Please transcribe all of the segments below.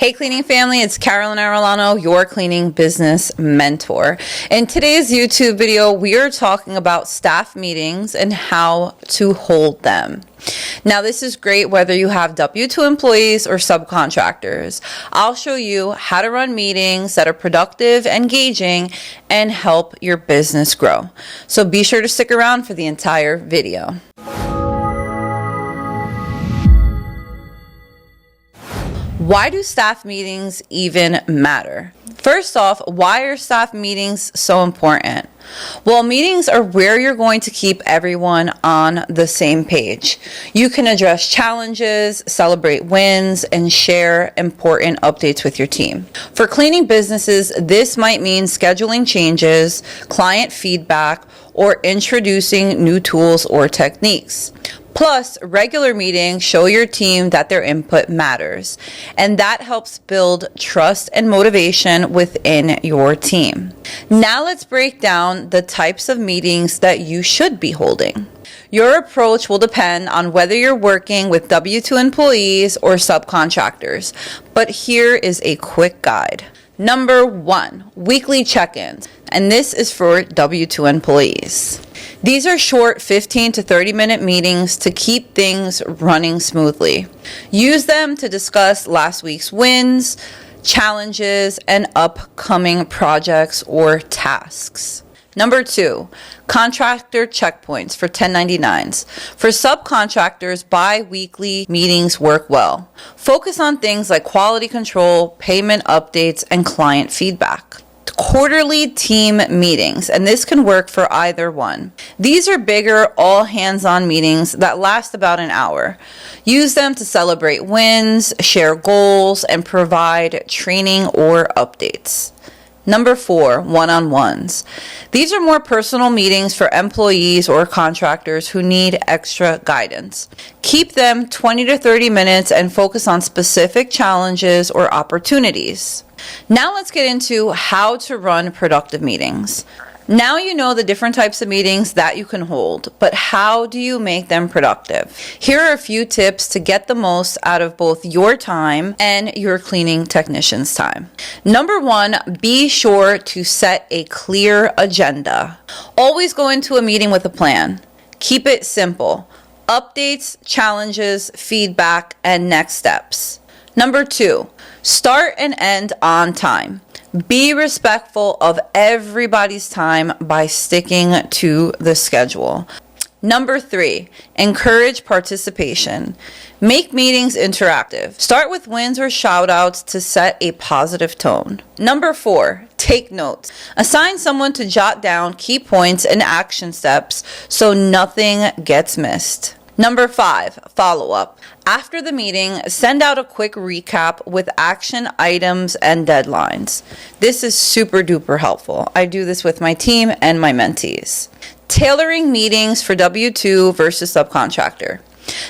Hey cleaning family, it's Carolyn Arellano, your cleaning business mentor. In today's YouTube video, we are talking about staff meetings and how to hold them. Now this is great whether you have W-2 employees or subcontractors. I'll show you how to run meetings that are productive, engaging, and help your business grow. So be sure to stick around for the entire video. Why do staff meetings even matter? First off, why are staff meetings so important? Well, meetings are where you're going to keep everyone on the same page. You can address challenges, celebrate wins, and share important updates with your team. For cleaning businesses, this might mean scheduling changes, client feedback, or introducing new tools or techniques. Plus, regular meetings show your team that their input matters, and that helps build trust and motivation within your team. Now let's break down the types of meetings that you should be holding. Your approach will depend on whether you're working with W-2 employees or subcontractors, but here is a quick guide. Number 1, weekly check-ins, and this is for W-2 employees. These are short 15 to 30-minute meetings to keep things running smoothly. Use them to discuss last week's wins, challenges, and upcoming projects or tasks. Number 2, contractor checkpoints for 1099s. For subcontractors, bi-weekly meetings work well. Focus on things like quality control, payment updates, and client feedback. Quarterly team meetings, and this can work for either one. These are bigger, all-hands-on meetings that last about an hour. Use them to celebrate wins, share goals, and provide training or updates. Number 4, one-on-ones. These are more personal meetings for employees or contractors who need extra guidance. Keep them 20 to 30 minutes and focus on specific challenges or opportunities. Now let's get into how to run productive meetings. Now you know the different types of meetings that you can hold, but how do you make them productive? Here are a few tips to get the most out of both your time and your cleaning technician's time. Number 1, be sure to set a clear agenda. Always go into a meeting with a plan. Keep it simple. Updates, challenges, feedback, and next steps. Number 2, start and end on time. Be respectful of everybody's time by sticking to the schedule. Number 3, encourage participation. Make meetings interactive. Start with wins or shout outs to set a positive tone. Number 4, take notes. Assign someone to jot down key points and action steps so nothing gets missed. Number 5, follow-up. After the meeting, send out a quick recap with action items and deadlines. This is super duper helpful. I do this with my team and my mentees. Tailoring meetings for W-2 versus subcontractor.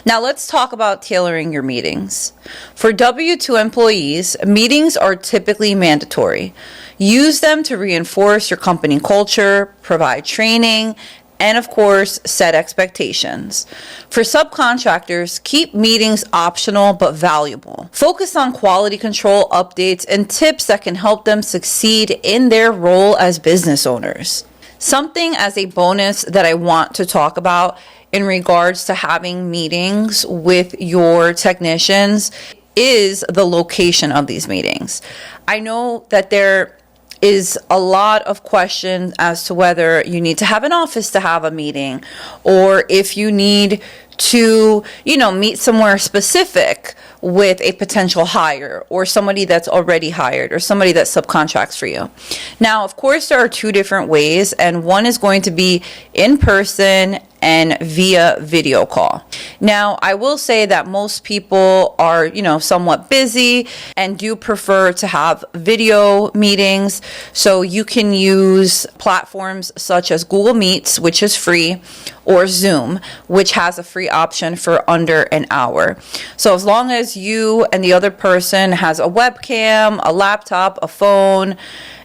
Now let's talk about tailoring your meetings. For W-2 employees, meetings are typically mandatory. Use them to reinforce your company culture, provide training, and of course, set expectations. For subcontractors, keep meetings optional but valuable. Focus on quality control updates and tips that can help them succeed in their role as business owners. Something as a bonus that I want to talk about in regards to having meetings with your technicians is the location of these meetings. I know that there is a lot of questions as to whether you need to have an office to have a meeting, or if you need to, meet somewhere specific with a potential hire or somebody that's already hired or somebody that subcontracts for you. Now, of course, there are 2 different ways, and one is going to be in person and via video call. Now, I will say that most people are, somewhat busy and do prefer to have video meetings. So you can use platforms such as Google Meets, which is free, or Zoom, which has a free option for under an hour. So as long as you and the other person has a webcam, a laptop, a phone,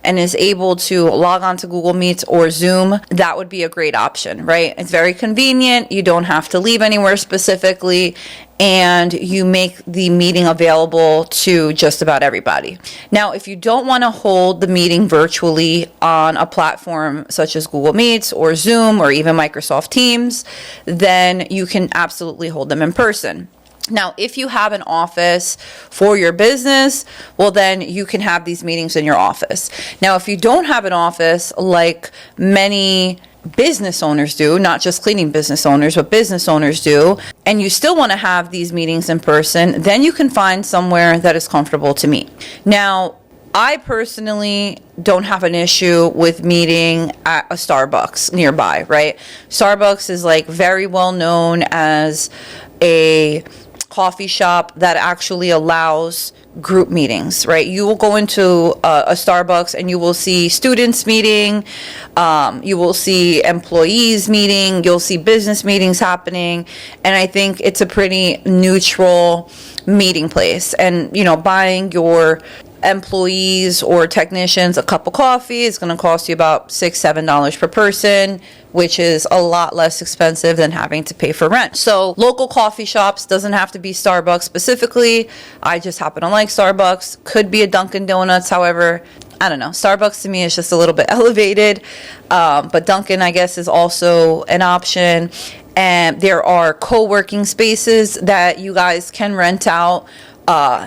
and is able to log on to Google Meets or Zoom, that would be a great option, right? It's very convenient. You don't have to leave anywhere specifically, and you make the meeting available to just about everybody. Now, if you don't want to hold the meeting virtually on a platform such as Google Meets or Zoom or even Microsoft Teams, then you can absolutely hold them in person. Now, if you have an office for your business, well, then you can have these meetings in your office. Now, if you don't have an office, like many business owners do, not just cleaning business owners, but business owners do, and you still want to have these meetings in person, then you can find somewhere that is comfortable to meet. Now, I personally don't have an issue with meeting at a Starbucks nearby, right? Starbucks is like very well known as a coffee shop that actually allows group meetings, right? You will go into a Starbucks and you will see students meeting, you will see employees meeting, you'll see business meetings happening, and I think it's a pretty neutral meeting place. And, you know, buying your employees or technicians a cup of coffee is going to cost you about $6-7 per person, which is a lot less expensive than having to pay for rent. So local coffee shops, doesn't have to be Starbucks specifically. I just happen to like Starbucks. Could be a Dunkin' Donuts. However, I don't know. Starbucks to me is just a little bit elevated. But Dunkin', I guess, is also an option. And there are co-working spaces that you guys can rent out,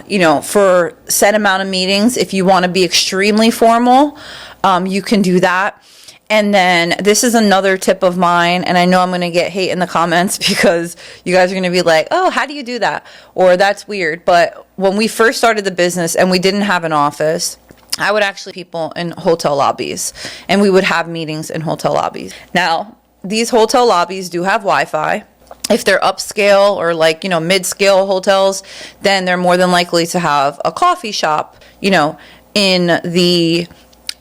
you know, for set amount of meetings. If you want to be extremely formal, you can do that. And then this is another tip of mine, and I know I'm going to get hate in the comments because you guys are going to be like, oh, how do you do that? Or that's weird. But when we first started the business and we didn't have an office, I would actually people in hotel lobbies, and we would have meetings in hotel lobbies. Now, these hotel lobbies do have Wi-Fi. If they're upscale or like, you know, mid-scale hotels, then they're more than likely to have a coffee shop, you know, in the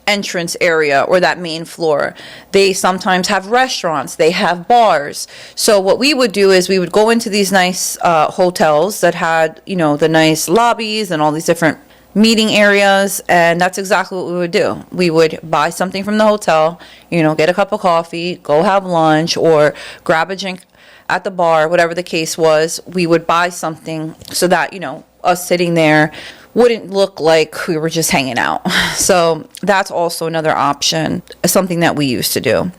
entrance area or that main floor. They sometimes have restaurants, they have bars. So what we would do is we would go into these nice hotels that had, you know, the nice lobbies and all these different meeting areas, and that's exactly what we would do. We would buy something from the hotel, you know, get a cup of coffee, go have lunch, or grab a drink at the bar, whatever the case was. We would buy something so that, you know, us sitting there wouldn't look like we were just hanging out. So that's also another option, something that we used to do.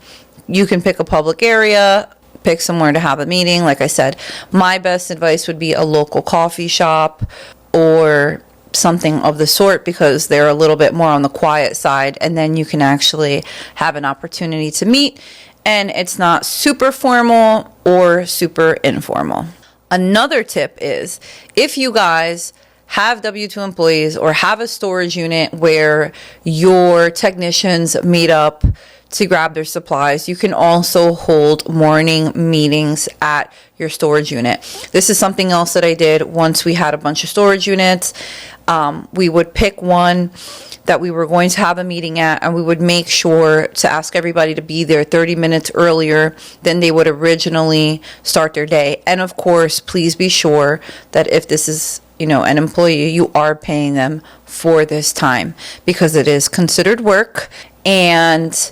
You can pick a public area, pick somewhere to have a meeting. Like I said, my best advice would be a local coffee shop or something of the sort, because they're a little bit more on the quiet side, and then you can actually have an opportunity to meet, and it's not super formal or super informal. Another tip is, if you guys have W-2 employees or have a storage unit where your technicians meet up to grab their supplies, you can also hold morning meetings at your storage unit. This is something else that I did once we had a bunch of storage units. We would pick one that we were going to have a meeting at, and we would make sure to ask everybody to be there 30 minutes earlier than they would originally start their day. And of course, please be sure that if this is, you know, an employee, you are paying them for this time, because it is considered work, and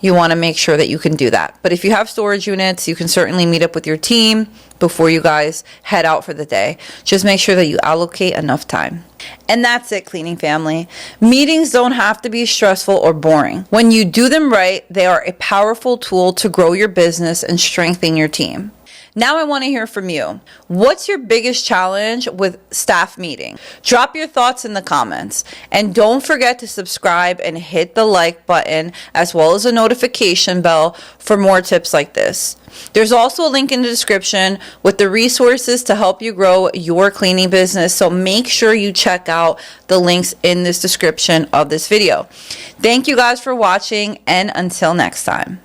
you want to make sure that you can do that. But if you have storage units, you can certainly meet up with your team before you guys head out for the day. Just make sure that you allocate enough time. And that's it, cleaning family. Meetings don't have to be stressful or boring. When you do them right, they are a powerful tool to grow your business and strengthen your team. Now I want to hear from you. What's your biggest challenge with staff meeting? Drop your thoughts in the comments. And don't forget to subscribe and hit the like button, as well as a notification bell for more tips like this. There's also a link in the description with the resources to help you grow your cleaning business. So make sure you check out the links in this description of this video. Thank you guys for watching, and until next time.